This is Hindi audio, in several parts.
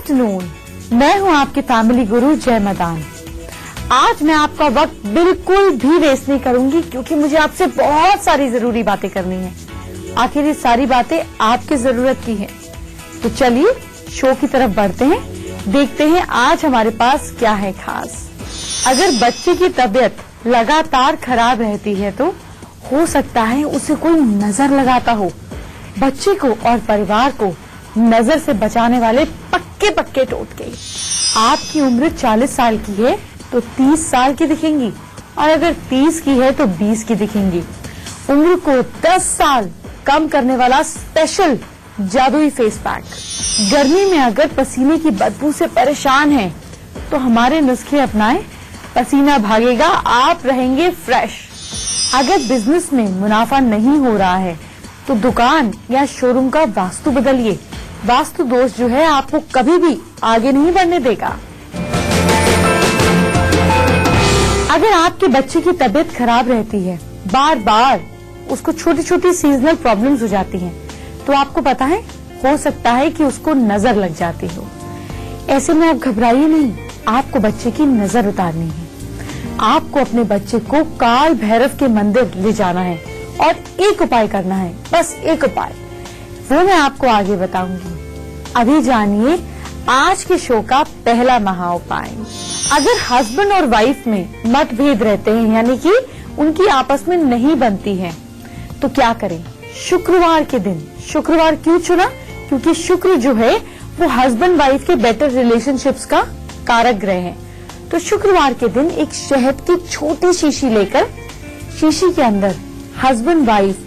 आफ्टरनून, मैं हूं आपकी फैमिली गुरु जय मदान। आज मैं आपका वक्त बिल्कुल भी वेस्ट नहीं करूंगी क्योंकि मुझे आपसे बहुत सारी जरूरी बातें करनी है। आखिर ये सारी बातें आपकी जरूरत की हैं। तो चलिए शो की तरफ बढ़ते हैं, देखते हैं आज हमारे पास क्या है खास। अगर बच्चे की तबीयत लगातार खराब रहती है तो हो सकता है उसे कोई नजर लगाता हो। बच्चे को और परिवार को नजर से बचाने वाले पक्के पक्के टोटके। आपकी उम्र 40 साल की है तो 30 साल की दिखेंगी, और अगर 30 की है तो 20 की दिखेंगी। उम्र को 10 साल कम करने वाला स्पेशल जादुई फेस पैक। गर्मी में अगर पसीने की बदबू से परेशान हैं तो हमारे नुस्खे अपनाएं, पसीना भागेगा, आप रहेंगे फ्रेश। अगर बिजनेस में मुनाफा नहीं हो रहा है तो दुकान या शोरूम का वास्तु बदलिए। वास्तु दोष जो है आपको कभी भी आगे नहीं बढ़ने देगा। अगर आपके बच्चे की तबीयत खराब रहती है, बार बार उसको छोटी छोटी सीजनल प्रॉब्लम्स हो जाती हैं, तो आपको पता है हो सकता है कि उसको नजर लग जाती हो। ऐसे में आप घबराइए नहीं, आपको बच्चे की नजर उतारनी है। आपको अपने बच्चे को काल भैरव के मंदिर ले जाना है और एक उपाय करना है, बस एक उपाय, वो मैं आपको आगे बताऊंगी। अभी जानिए आज के शो का पहला महा उपाय। अगर हस्बैंड और वाइफ में मतभेद रहते हैं, यानी कि उनकी आपस में नहीं बनती है, तो क्या करें? शुक्रवार के दिन। शुक्रवार क्यों चुना? क्योंकि शुक्र जो है वो हस्बैंड वाइफ के बेटर रिलेशनशिप्स का कारक ग्रह है। तो शुक्रवार के दिन एक शहद की छोटी शीशी लेकर शीशी के अंदर हस्बैंड वाइफ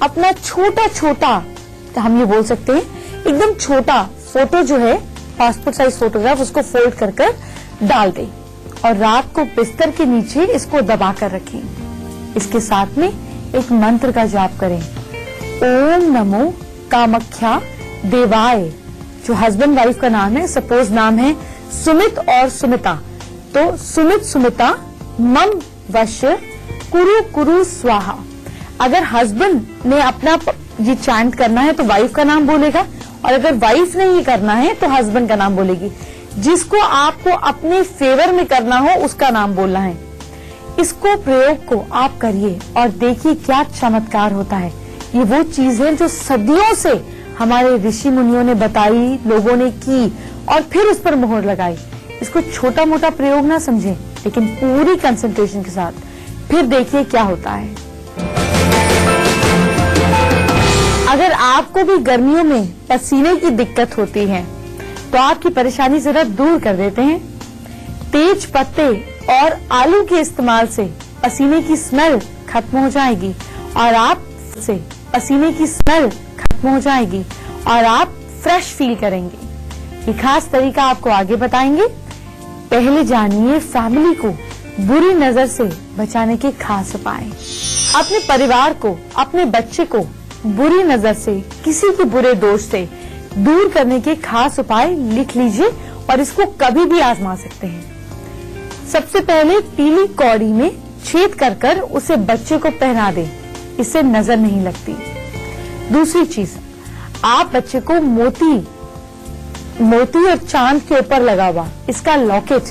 अपना छोटा छोटा, हम ये बोल सकते हैं एकदम छोटा फोटो जो है, पासपोर्ट साइज फोटोग्राफ, उसको फोल्ड कर कर डाल दें और रात को बिस्तर के नीचे इसको दबा कर रखें। इसके साथ में एक मंत्र का जाप करें, ओम नमो कामाख्या देवाय। जो हस्बैंड वाइफ का नाम है, सपोज नाम है सुमित और सुमिता, तो सुमित सुमिता मम वश्य कुरु कुरु स्वाहा। अगर हस्बैंड ने अपना ये चैंट करना है तो वाइफ का नाम बोलेगा, और अगर वाइफ ने ये करना है तो हस्बैंड का नाम बोलेगी। जिसको आपको अपने फेवर में करना हो उसका नाम बोलना है। इसको प्रयोग को आप करिए और देखिए क्या चमत्कार होता है। ये वो चीज है जो सदियों से हमारे ऋषि मुनियों ने बताई, लोगों ने की और फिर उस पर मोहर लगाई। इसको छोटा मोटा प्रयोग ना समझें, लेकिन पूरी कंसंट्रेशन के साथ, फिर देखिए क्या होता है। अगर आपको भी गर्मियों में पसीने की दिक्कत होती है तो आपकी परेशानी जरा दूर कर देते हैं। तेज पत्ते और आलू के इस्तेमाल से पसीने की स्मेल खत्म हो जाएगी और आप फ्रेश फील करेंगे। ये खास तरीका आपको आगे बताएंगे। पहले जानिए फैमिली को बुरी नजर से बचाने के खास उपाय। अपने परिवार को, अपने बच्चे को बुरी नजर से, किसी के बुरे दोष से दूर करने के खास उपाय लिख लीजिए और इसको कभी भी आजमा सकते हैं। सबसे पहले पीली कौड़ी में छेद कर कर उसे बच्चे को पहना दें, इससे नजर नहीं लगती। दूसरी चीज, आप बच्चे को मोती और चांद के ऊपर लगा हुआ इसका लॉकेट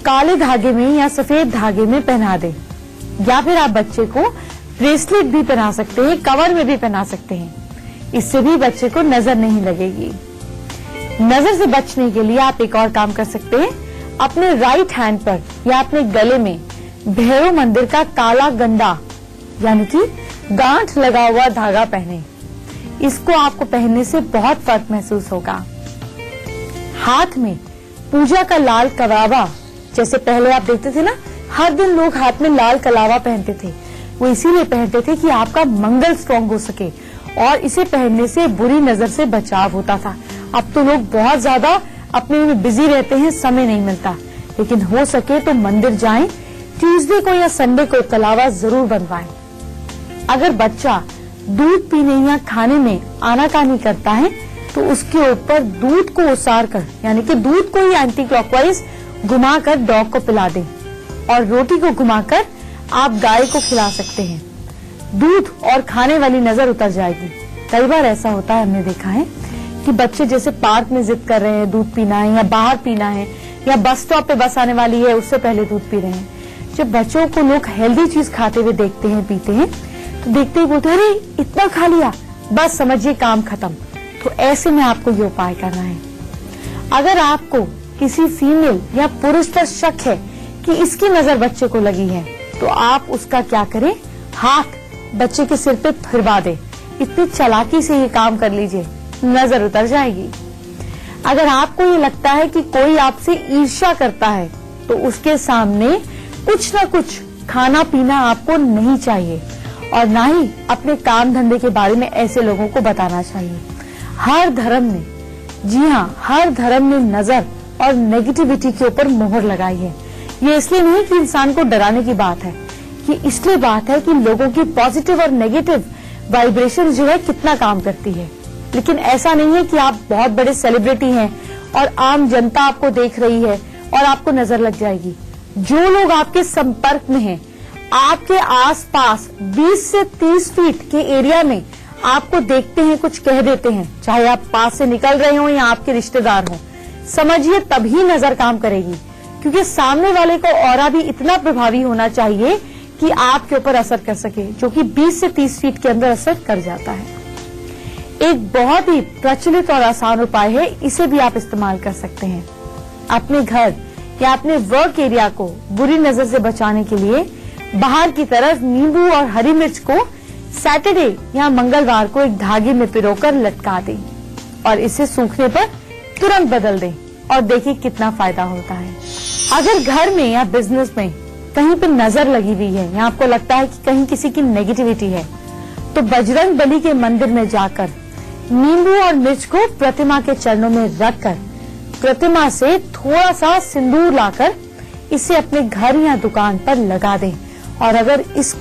काले धागे में या सफेद धागे में पहना दें, या फिर आप बच्चे को ब्रेसलेट भी पहना सकते हैं, कवर में भी पहना सकते हैं। इससे भी बच्चे को नजर नहीं लगेगी। नजर से बचने के लिए आप एक और काम कर सकते हैं, अपने राइट हैंड पर या अपने गले में भैरव मंदिर का काला गंडा यानी कि गांठ लगा हुआ धागा पहने। इसको आपको पहनने से बहुत फर्क महसूस होगा। हाथ में पूजा का लाल कलावा, जैसे पहले आप देखते थे ना, हर दिन लोग हाथ में लाल कलावा पहनते थे, वो इसीलिए पहनते थे कि आपका मंगल स्ट्रॉन्ग हो सके और इसे पहनने से बुरी नजर से बचाव होता था। अब तो लोग बहुत ज्यादा अपने में बिजी रहते हैं, समय नहीं मिलता, लेकिन हो सके तो मंदिर जाएं, ट्यूसडे को या संडे को कलावा जरूर बनवाएं। अगर बच्चा दूध पीने या खाने में आनाकानी करता है तो उसके ऊपर दूध को उसार कर, यानी कि दूध को ही एंटी क्लॉकवाइज घुमाकर डॉग को पिला दें और रोटी को घुमाकर आप गाय को खिला सकते हैं। दूध और खाने वाली नजर उतर जाएगी। कई बार ऐसा होता है, हमने देखा है कि बच्चे जैसे पार्क में जिद कर रहे हैं दूध पीना है या बाहर पीना है या बस स्टॉप पे बस आने वाली है उससे पहले दूध पी रहे हैं। जब बच्चों को लोग हेल्दी चीज खाते हुए देखते हैं पीते हैं तो देखते ही बोलते हैं अरे इतना खा लिया, बस समझिए काम खत्म। तो ऐसे में आपको ये उपाय करना है। अगर आपको किसी फीमेल या पुरुष पर शक है कि इसकी नजर बच्चे को लगी है तो आप उसका क्या करें, हाथ बच्चे के सिर पे फिरवा दे। इतनी चालाकी से ये काम कर लीजिए, नजर उतर जाएगी। अगर आपको ये लगता है कि कोई आपसे ईर्ष्या करता है तो उसके सामने कुछ ना कुछ खाना पीना आपको नहीं चाहिए और ना ही अपने काम धंधे के बारे में ऐसे लोगों को बताना चाहिए। हर धर्म ने, जी हाँ, हर धर्म ने नजर और नेगेटिविटी के ऊपर मोहर लगाई है। ये इसलिए नहीं कि इंसान को डराने की बात है, ये इसलिए बात है कि लोगों की पॉजिटिव और नेगेटिव वाइब्रेशन जो है कितना काम करती है। लेकिन ऐसा नहीं है कि आप बहुत बड़े सेलिब्रिटी हैं और आम जनता आपको देख रही है और आपको नजर लग जाएगी। जो लोग आपके संपर्क में हैं, आपके आसपास 20 से 30 फीट के एरिया में आपको देखते हैं, कुछ कह देते हैं, चाहे आप पास से निकल रहे हो या आपके रिश्तेदार हो, समझिए तभी नजर काम करेगी। क्योंकि सामने वाले का ऑरा भी इतना प्रभावी होना चाहिए कि आपके ऊपर असर कर सके, जो कि 20 से 30 फीट के अंदर असर कर जाता है। एक बहुत ही प्रचलित और आसान उपाय है, इसे भी आप इस्तेमाल कर सकते हैं। अपने घर या अपने वर्क एरिया को बुरी नजर से बचाने के लिए बाहर की तरफ नींबू और हरी मिर्च को सैटरडे या मंगलवार को एक धागे में पिरोकर लटका दें और इसे सूखने पर तुरंत बदल दें और देखिए कितना फायदा होता है। अगर घर में या बिजनेस में कहीं पे नजर लगी हुई है या आपको लगता है कि कहीं किसी की नेगेटिविटी है तो बजरंग बली के मंदिर में जाकर नींबू और मिर्च को प्रतिमा के चरणों में रखकर प्रतिमा से थोड़ा सा सिंदूर लाकर इसे अपने घर या दुकान पर लगा दें। और अगर इस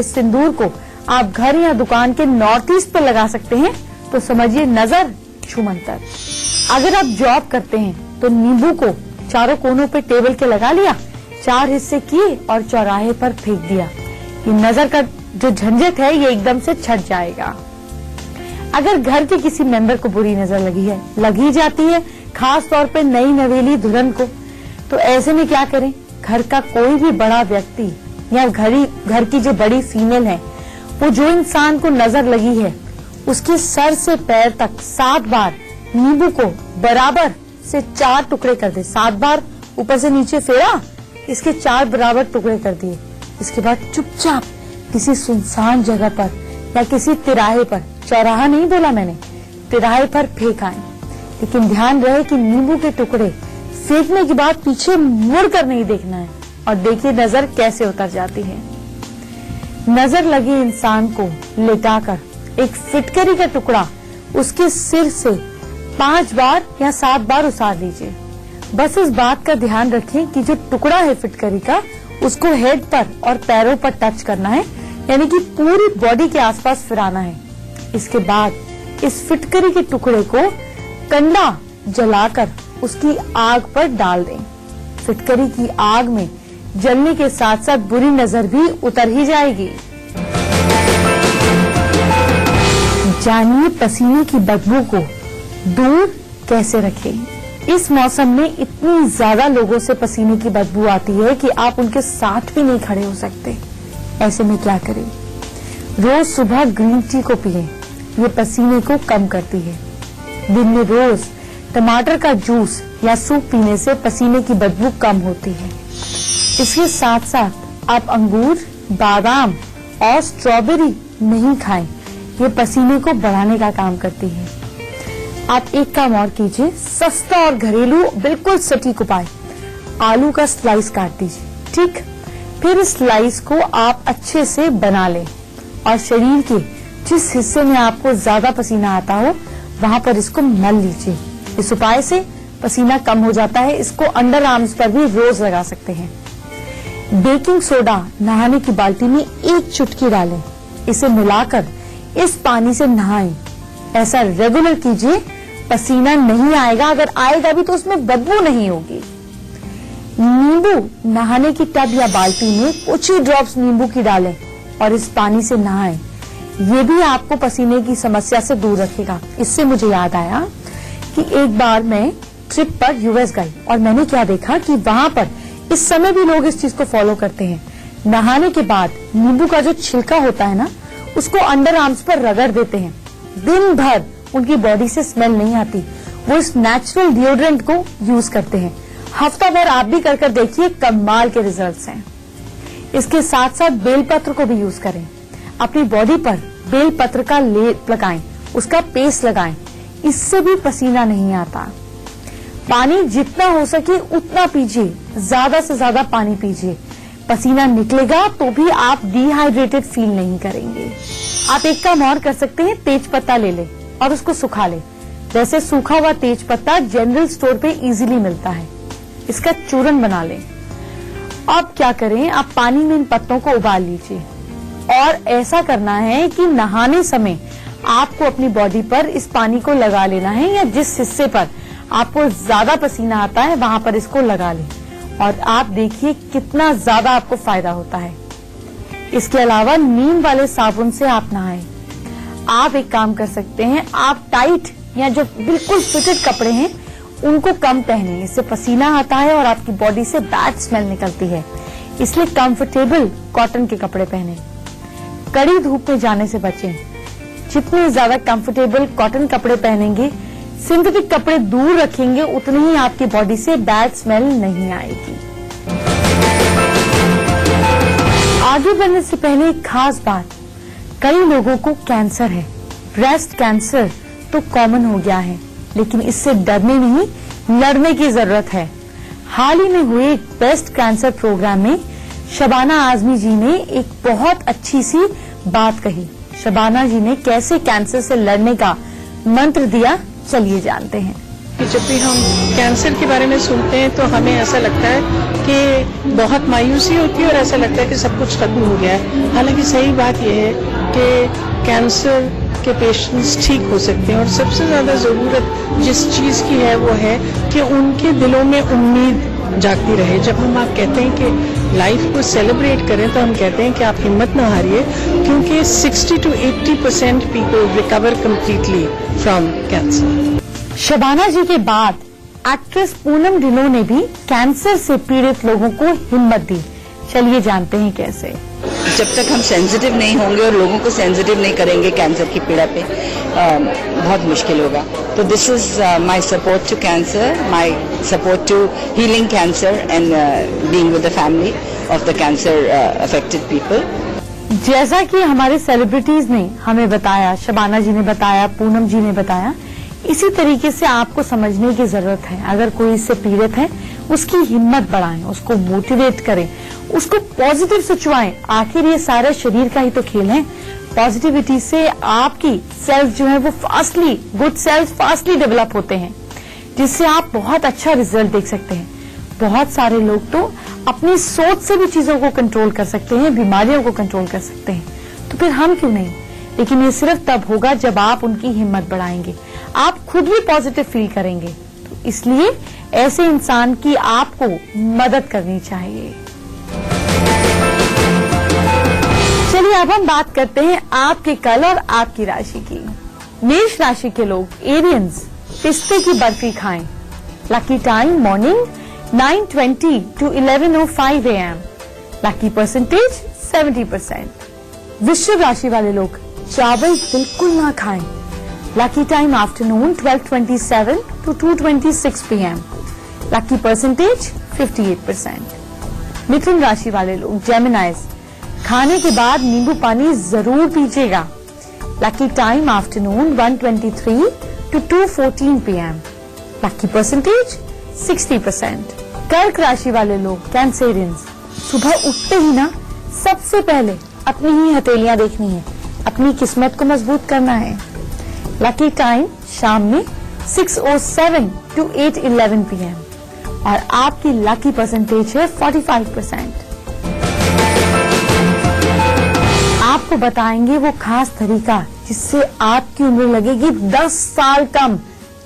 सिंदूर को आप घर या दुकान के नॉर्थ ईस्ट पर लगा सकते हैं तो समझिए नजर छूमंतर। अगर आप जॉब करते हैं तो नींबू को चारों कोनों पे टेबल के लगा लिया, 4 हिस्से किए और चौराहे पर फेंक दिया। ये नजर का जो झंझट है ये एकदम से छट जाएगा। अगर घर के किसी मेंबर को बुरी नजर लगी जाती है, खास तौर पे नई नवेली दुल्हन को, तो ऐसे में क्या करें, घर का कोई भी बड़ा व्यक्ति या घर की जो बड़ी फीमेल है, वो जो इंसान को नजर लगी है उसके सर से पैर तक 7 बार नींबू को बराबर से 4 टुकड़े कर दे। 7 बार ऊपर से नीचे फेरा, इसके 4 बराबर टुकड़े कर दिए। इसके बाद चुपचाप किसी सुनसान जगह पर या किसी तिराहे पर, चौराहा नहीं बोला मैंने, तिराहे पर फेंक आए। लेकिन ध्यान रहे कि नींबू के टुकड़े फेंकने के बाद पीछे मुड़कर नहीं देखना है और देखिए नजर कैसे उतर जाती है। नजर लगे इंसान को लेटाकर एक फिटकरी का टुकड़ा उसके सिर से 5 बार या 7 बार उसार लीजिए। बस इस बात का ध्यान रखें कि जो टुकड़ा है फिटकरी का उसको हेड पर और पैरों पर टच करना है, यानी कि पूरी बॉडी के आसपास फिराना है। इसके बाद इस फिटकरी के टुकड़े को कंडा जलाकर उसकी आग पर डाल दें। फिटकरी की आग में जलने के साथ साथ बुरी नजर भी उतर ही जाएगी। जानिए पसीने की बदबू को दूर कैसे रखें। इस मौसम में इतनी ज्यादा लोगों से पसीने की बदबू आती है कि आप उनके साथ भी नहीं खड़े हो सकते। ऐसे में क्या करें, रोज सुबह ग्रीन टी को पिएं, ये पसीने को कम करती है। दिन में रोज टमाटर का जूस या सूप पीने से पसीने की बदबू कम होती है। इसके साथ साथ आप अंगूर, बादाम और स्ट्रॉबेरी नहीं खाएं, ये पसीने को बढ़ाने का काम करती है। आप एक काम और कीजिए, सस्ता और घरेलू बिल्कुल सटीक उपाय, आलू का स्लाइस काट दीजिए, ठीक। फिर इस स्लाइस को आप अच्छे से बना लें और शरीर के जिस हिस्से में आपको ज्यादा पसीना आता हो वहां पर इसको मल लीजिए। इस उपाय से पसीना कम हो जाता है। इसको अंडर आर्म्स पर भी रोज लगा सकते हैं। बेकिंग सोडा नहाने की बाल्टी में 1 चुटकी डालें, इसे मिलाकर इस पानी से नहाएं। ऐसा रेगुलर कीजिए, पसीना नहीं आएगा, अगर आएगा भी तो उसमें बदबू नहीं होगी। नींबू नहाने की टब या बाल्टी में कुछ ही ड्रॉप्स नींबू की डालें और इस पानी से नहाएं। ये भी आपको पसीने की समस्या से दूर रखेगा। इससे मुझे याद आया, कि एक बार मैं ट्रिप पर यूएस गई और मैंने क्या देखा कि वहां पर इस समय भी लोग इस चीज को फॉलो करते हैं। नहाने के बाद नींबू का जो छिलका होता है ना, उसको अंडर आर्म्स पर रगड़ देते हैं। दिन भर उनकी बॉडी से स्मेल नहीं आती। वो इस नेचुरल डिओड्रेंट को यूज करते हैं। हफ्ता भर आप भी कर देखिए, कमाल के रिजल्ट्स हैं। इसके साथ साथ बेलपत्र को भी यूज करें। अपनी बॉडी पर बेलपत्र का लेप लगाएं, उसका पेस्ट लगाएं। इससे भी पसीना नहीं आता। पानी जितना हो सके उतना पीजिए, ज्यादा से ज्यादा पानी पीजिए। पसीना निकलेगा तो भी आप डिहाइड्रेटेड फील नहीं करेंगे। आप एक काम और कर सकते हैं, तेज पत्ता ले लें और उसको सुखा लें। जैसे सूखा हुआ तेज पत्ता जनरल स्टोर पे इजीली मिलता है, इसका चूरन बना लें। अब क्या करें, आप पानी में इन पत्तों को उबाल लीजिए और ऐसा करना है कि नहाने समय आपको अपनी बॉडी पर इस पानी को लगा लेना है, या जिस हिस्से पर आपको ज्यादा पसीना आता है वहां पर इसको लगा लें और आप देखिए कितना ज्यादा आपको फायदा होता है। इसके अलावा नीम वाले साबुन से आप नहाएं। आप एक काम कर सकते हैं, आप टाइट या जो बिल्कुल फिटेड कपड़े हैं उनको कम पहने। इससे पसीना आता है और आपकी बॉडी से बैड स्मेल निकलती है। इसलिए कंफर्टेबल कॉटन के कपड़े पहने। कड़ी धूप में जाने से बचें। जितने ज्यादा कंफर्टेबल कॉटन कपड़े पहनेंगे, सिंथेटिक कपड़े दूर रखेंगे, उतनी ही आपकी बॉडी से बैड स्मेल नहीं आएगी। आगे बढ़ने से पहले एक खास बात, कई लोगों को कैंसर है। ब्रेस्ट कैंसर तो कॉमन हो गया है, लेकिन इससे डरने नहीं, लड़ने की जरूरत है। हाल ही में हुए एक ब्रेस्ट कैंसर प्रोग्राम में शबाना आजमी जी ने एक बहुत अच्छी सी बात कही। शबाना जी ने कैसे कैंसर से लड़ने का मंत्र दिया, चलिए जानते हैं। कि जब भी हम कैंसर के बारे में सुनते हैं तो हमें ऐसा लगता है कि बहुत मायूसी होती है और ऐसा लगता है कि सब कुछ खत्म हो गया है। हालांकि सही बात यह है कि कैंसर के पेशेंट्स ठीक हो सकते हैं और सबसे ज्यादा जरूरत जिस चीज की है वो है कि उनके दिलों में उम्मीद जागती रहे। जब हम आप कहते हैं कि लाइफ को सेलिब्रेट करें तो हम कहते हैं कि आप हिम्मत ना हारिए, क्योंकि 60 to 80% people recover completely from cancer. Shabana ji के बाद एक्ट्रेस पूनम ढिल्लों ने भी कैंसर से पीड़ित लोगों को हिम्मत दी। चलिए जानते हैं कैसे। जब तक हम सेंसिटिव नहीं होंगे और लोगों को सेंसिटिव नहीं करेंगे कैंसर की पीड़ा पे, बहुत मुश्किल होगा। तो this is my support to cancer, my support to healing cancer and being with the family of the cancer affected people. जैसा कि हमारे सेलिब्रिटीज ने हमें बताया, शबाना जी ने बताया, पूनम जी ने बताया, इसी तरीके से आपको समझने की जरूरत है। अगर कोई इससे पीड़ित है, उसकी हिम्मत बढ़ाएं, उसको मोटिवेट करें, उसको पॉजिटिव सोचवाएं। आखिर ये सारे शरीर का ही तो खेल है। पॉजिटिविटी से आपकी सेल्स जो है वो गुड सेल्स फास्टली डेवलप होते हैं, जिससे आप बहुत अच्छा रिजल्ट देख सकते हैं। बहुत सारे लोग तो अपनी सोच से भी चीजों को कंट्रोल कर सकते हैं, बीमारियों को कंट्रोल कर सकते हैं, तो फिर हम क्यों नहीं। लेकिन ये सिर्फ तब होगा जब आप उनकी हिम्मत बढ़ाएंगे, आप खुद भी पॉजिटिव फील करेंगे। तो इसलिए ऐसे इंसान की आपको मदद करनी चाहिए। चलिए अब हम बात करते हैं आपके कल और आपकी राशि की। मेष राशि के लोग एरियंस, पिस्ते की बर्फी खाएं। Lucky time morning 9:20 to 11:05 AM। Lucky percentage 70%। वृश्चिक राशि वाले लोग चावल बिल्कुल ना खाएं। Lucky time afternoon 12:27 to 2:26 PM। Lucky percentage 58%। मिथुन राशि वाले लोग जेमिनाइज, खाने के बाद नींबू पानी जरूर पीजिएगा। Lucky time afternoon 1:23 to 2:14 PM। Lucky percentage 60%। कर्क राशि वाले लोग कैंसेरियंस, सुबह उठते ही ना सबसे पहले अपनी ही हथेलियां देखनी है, अपनी किस्मत को मजबूत करना है। लकी टाइम शाम में 6:07 to 8:11 PM और आपकी लकी परसेंटेज है 45%। आपको बताएंगे वो खास तरीका जिससे आपकी उम्र लगेगी 10 साल कम।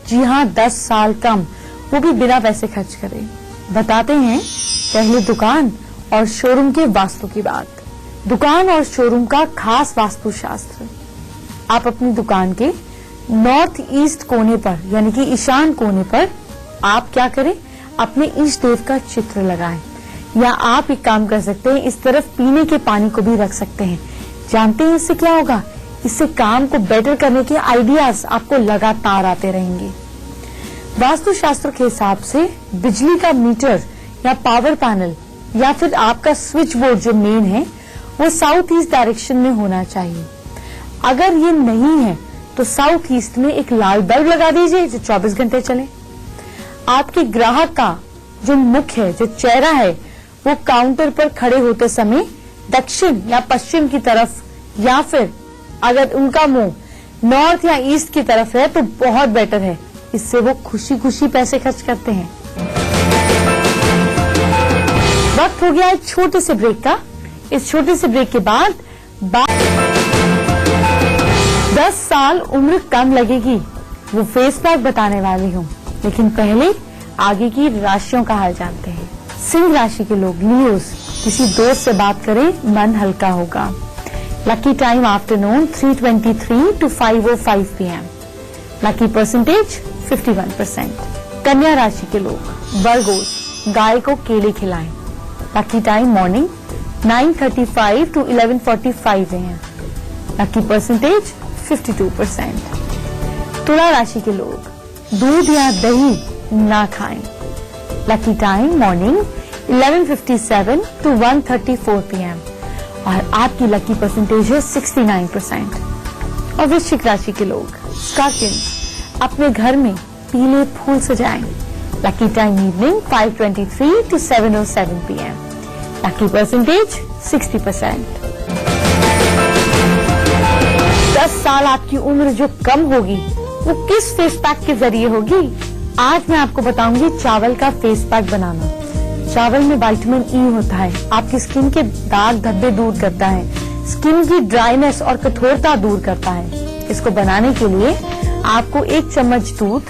जी हाँ, 10 साल कम, वो भी बिना पैसे खर्च करे। बताते हैं पहले दुकान और शोरूम के वास्तु की बात। दुकान और शोरूम का खास वास्तु शास्त्र। आप अपनी दुकान के नॉर्थ ईस्ट कोने पर यानी कि ईशान कोने पर आप क्या करें, अपने इष्ट देव का चित्र लगाएं। या आप एक काम कर सकते हैं, इस तरफ पीने के पानी को भी रख सकते हैं। जानते हैं इससे क्या होगा? इससे काम को बेटर करने के आइडियाज आपको लगातार आते रहेंगे। वास्तुशास्त्र के हिसाब से बिजली का मीटर या पावर पैनल या फिर आपका स्विच बोर्ड जो मेन है वो साउथ ईस्ट डायरेक्शन में होना चाहिए। अगर ये नहीं है तो साउथ ईस्ट में एक लाल बल्ब लगा दीजिए जो 24 घंटे चले। आपके ग्राहक का जो मुख है, जो चेहरा है, वो काउंटर पर खड़े होते समय दक्षिण या पश्चिम की तरफ, या फिर अगर उनका मुंह नॉर्थ या ईस्ट की तरफ है तो बहुत बेटर है। इससे वो खुशी खुशी पैसे खर्च करते हैं। वक्त हो गया एक छोटे से ब्रेक का। इस छोटे से ब्रेक के बाद 10 साल उम्र कम लगेगी, वो फेस पैक बताने वाली हूँ। लेकिन पहले आगे की राशियों का हाल जानते हैं। सिंह राशि के लोग, लियोस, किसी दोस्त से बात करें, मन हल्का होगा। Lucky time afternoon 3:23 to 5:05 PM। Lucky percentage 51%। कन्या राशि के लोग, वर्गोस, गाय को केले खिलाएं। Lucky time morning 9:35 to 11:45 AM। Lucky percentage 52%। तुला राशि के लोग, दूध या दही ना खाएं। Lucky time morning 11:57 to 1:34 PM और आपकी लकी परसेंटेज है 69%। और वृश्चिक राशि के लोग, स्कॉर्पियंस, अपने घर में पीले फूल सजाएं। Lucky time evening 5:23 to 7:07 PM। Lucky percentage 60%। 10 साल आपकी उम्र जो कम होगी वो किस फेस पैक के जरिए होगी? आज मैं आपको बताऊंगी चावल का फेस पैक बनाना। चावल में विटामिन ई होता है, आपकी स्किन के दाग धब्बे दूर करता है, स्किन की ड्राइनेस और कठोरता दूर करता है। इसको बनाने के लिए आपको 1 चम्मच दूध,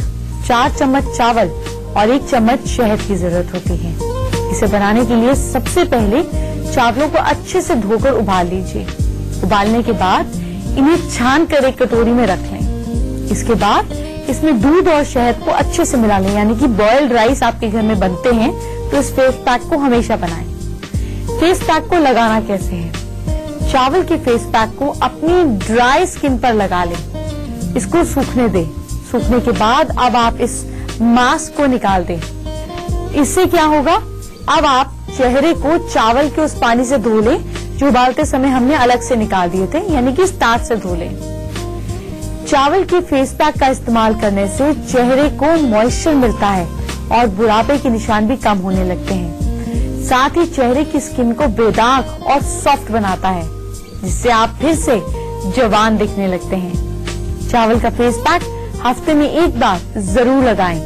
4 चम्मच चावल और 1 चम्मच शहद की जरूरत होती है। इसे बनाने के लिए सबसे पहले चावलों को अच्छे से धोकर उबाल लीजिए। उबालने के बाद इन्हें छान कर एक कटोरी में रख लें। इसके बाद इसमें दूध और शहद को अच्छे से मिला लें, यानी कि बॉइल्ड राइस आपके घर में बनते हैं तो इस फेस पैक को हमेशा बनाएं। फेस पैक को लगाना कैसे है? चावल के फेस पैक को अपनी ड्राई स्किन पर लगा लें, इसको सूखने दें। सूखने के बाद अब आप इस मास्क को निकाल दें। इससे क्या होगा, अब आप चेहरे को चावल के उस पानी से धो लें जो उबालते समय हमने अलग से निकाल दिए थे, यानी कि स्टार्च से धो लें। चावल के फेस पैक का इस्तेमाल करने से चेहरे को मॉइस्चर मिलता है और बुढ़ापे के निशान भी कम होने लगते हैं। साथ ही चेहरे की स्किन को बेदाग और सॉफ्ट बनाता है, जिससे आप फिर से जवान दिखने लगते हैं। चावल का फेस पैक हफ्ते में 1 बार जरूर लगाएं।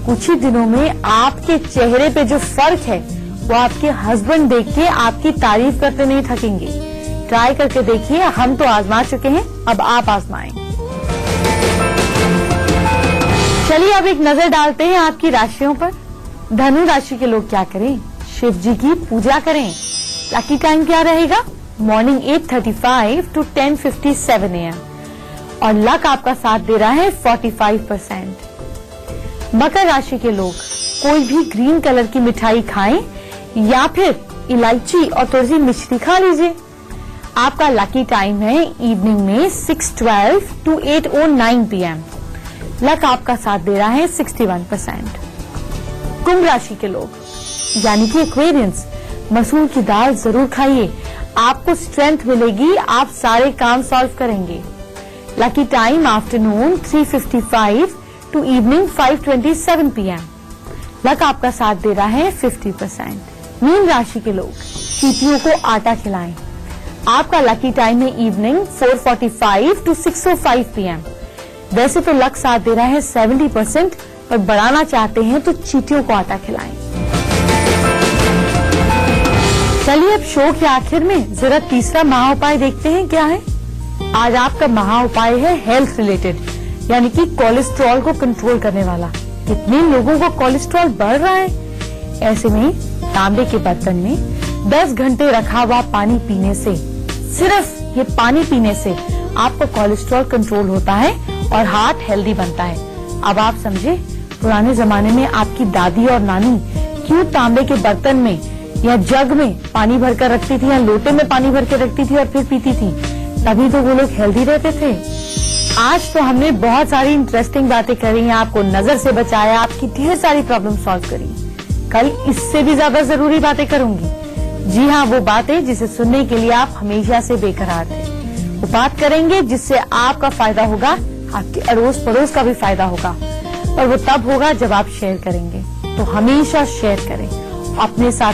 कुछ ही दिनों में आपके चेहरे पे जो फर्क है वो आपके हस्बैंड देख के आपकी तारीफ करते नहीं थकेंगे। ट्राई करके देखिए, हम तो आजमा चुके हैं, अब आप आजमाएं। चलिए अब एक नजर डालते हैं आपकी राशियों पर। धनु राशि के लोग क्या करें? शिव जी की पूजा करें। लकी टाइम क्या रहेगा? मॉर्निंग 8:35 to 10:57 AM और लक आपका साथ दे रहा है 45%। मकर राशि के लोग कोई भी ग्रीन कलर की मिठाई खाएं या फिर इलायची और थोड़ी सी मिश्री खा लीजिए। आपका लकी टाइम है इवनिंग में 6:12 to 8:09 PM। लक आपका साथ दे रहा है 61%। कुंभ राशि के लोग यानी कि एक्वेरियंस, मसूर की दाल जरूर खाइए, आपको स्ट्रेंथ मिलेगी, आप सारे काम सॉल्व करेंगे। Lucky time afternoon 3:55 to evening 5:27 PM। Luck आपका साथ दे रहा है 50%। मीन राशि के लोग चींटियों को आटा खिलाएं। आपका लकी टाइम है इवनिंग 4:45 to 6:05 PM। वैसे तो लक साथ दे रहा है 70%, पर बढ़ाना चाहते हैं तो चींटियों को आटा खिलाएं। चलिए अब शो के आखिर में जरा तीसरा महा उपाय देखते हैं क्या है। आज आपका महा उपाय है हेल्थ रिलेटेड, यानी कि कोलेस्ट्रॉल को कंट्रोल करने वाला। कितने लोगों को कोलेस्ट्रॉल बढ़ रहा है? ऐसे में तांबे के बर्तन में 10 घंटे रखा हुआ पानी पीने से, सिर्फ ये पानी पीने से आपका कोलेस्ट्रॉल कंट्रोल होता है और हार्ट हेल्दी बनता है। अब आप समझे, पुराने जमाने में आपकी दादी और नानी क्यों तांबे के बर्तन में या जग में पानी भरकर रखती थी या लोटे में पानी भर के रखती थी और फिर पीती थी, तभी तो वो लोग हेल्दी रहते थे। आज तो हमने बहुत सारी इंटरेस्टिंग बातें करी हैं, आपको नजर से बचाया, आपकी ढेर सारी प्रॉब्लम सॉल्व करी। कल इससे भी ज्यादा जरूरी बातें करूंगी। जी हाँ, वो बातें जिसे सुनने के लिए आप हमेशा से बेकरार थे। वो बात करेंगे जिससे आपका फायदा होगा, आपके अड़ोस पड़ोस का भी फायदा होगा, और वो तब होगा जब आप शेयर करेंगे। तो हमेशा शेयर करें, अपने साथ